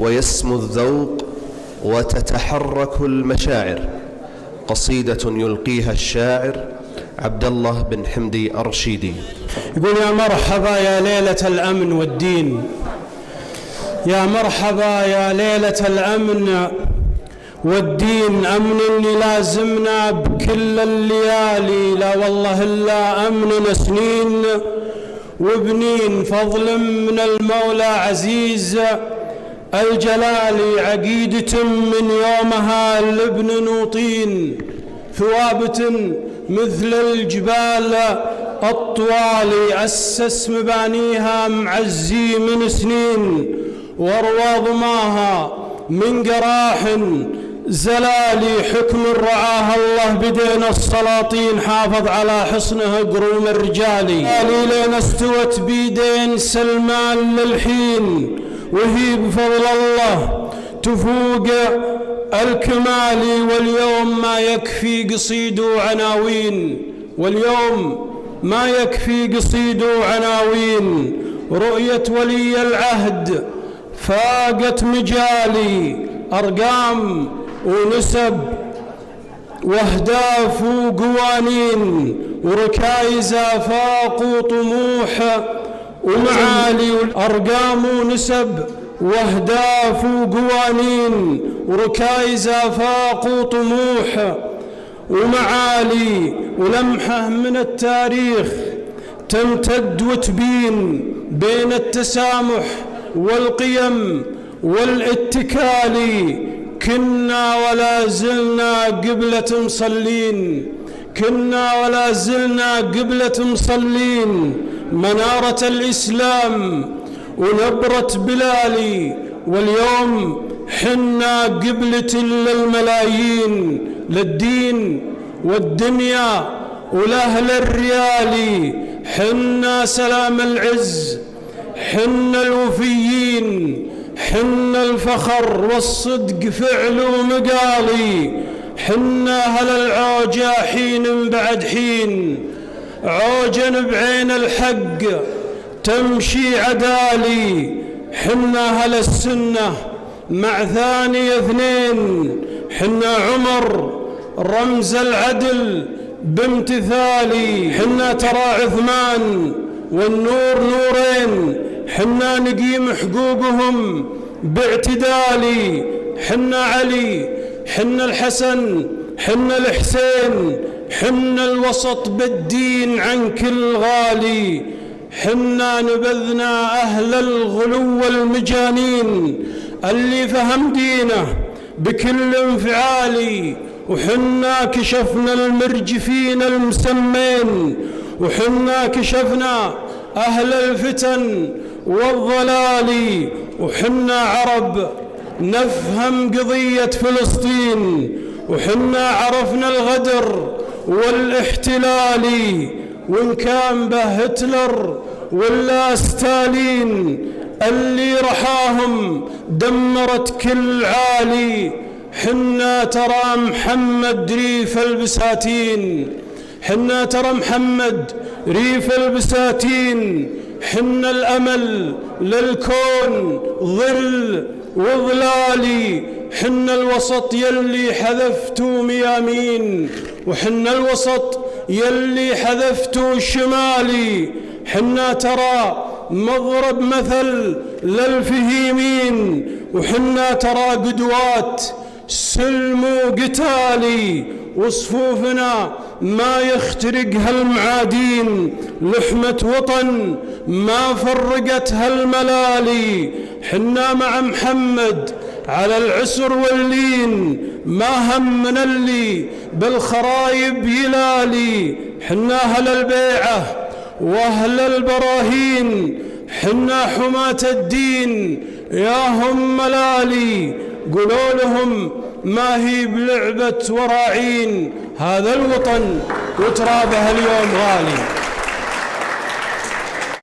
ويسمو الذوق وتتحرك المشاعر. قصيدة يلقيها الشاعر عبد الله بن حمدي الرشيدي. يقول: يا مرحبا يا ليلة الأمن والدين، يا مرحبا يا ليلة الأمن والدين، أمن لازمنا بكل الليالي، لا والله إلا أمننا سنين وبنين، فضل من المولى عزيز الجلال، عقيدة من يومها لابن نوطين، ثوابت مثل الجبال الطوال، أسس مبانيها معزي من سنين، واروى ضماها من قراح زلالي، حكم رعاها الله بدين السلاطين، حافظ على حصنه قروم الرجال، لين استوت بيدين سلمان للحين، وهي بفضل الله تفوق الكمال، واليوم ما يكفي قصيد عناوين، واليوم ما يكفي قصيد عناوين، رؤية ولي العهد فاقت مجالي، أرقام ونسب واهداف وقوانين، وركايز فاقوا طموح ومعالي، أرقام ونسب واهداف وقوانين، وركايز فاقوا طموح ومعالي، ولمحة من التاريخ تمتد وتبين بين التسامح والقيم والاتكال، كنا ولا زلنا قبلة مصلين، كنا ولا زلنا قبلة مصلين، منارة الإسلام ونبرة بلالي، واليوم حنا قبلة للملايين، للدين والدنيا ولأهل الريال، حنا سلام العز، حنا الوفيين، حنا الفخر والصدق فعل ومقالي، حنا أهل العوجة حين بعد حين، عوجا بعين الحق تمشي عدالي، حنا أهل السنة مع ثاني اثنين، حنا عمر رمز العدل بامتثالي، حنا ترى عثمان والنور نورين، حنا نقيم حقوقهم باعتدالي، حنا علي، حنا الحسن، حنا الحسين، حنا الوسط بالدين عن كل غالي، حنا نبذنا أهل الغلو والمجانين، اللي فهم دينه بكل انفعالي، وحنا كشفنا المرجفين المسمين، وحنا كشفنا أهل الفتن والضلال، وحنا عرب نفهم قضية فلسطين، وحنا عرفنا الغدر والاحتلال، وإن كان به هتلر ولا ستالين، اللي رحاهم دمرت كل عالي، حنا ترى محمد ريف البساتين، حنا ترى محمد ريف البساتين، حنا الأمل للكون ظل وظلالي، حنا الوسط يلي حذفتوا ميامين، وحنا الوسط يلي حذفتوا شمالي، حنا ترى مضرب مثل للفهيمين، وحنا ترى قدوات سلم وقتالي، وصفوفنا ما يخترقها المعادين، لحمة وطن ما فرقتها الملالي، حنا مع محمد على العسر واللين، ما همنا اللي بالخرايب يلالي، حنا أهل البيعة وأهل البراهين، حنا حماة الدين يا هم ملالي، قولوا لهم ما هي بلعبة وراعين، هذا الوطن وترابه اليوم غالي.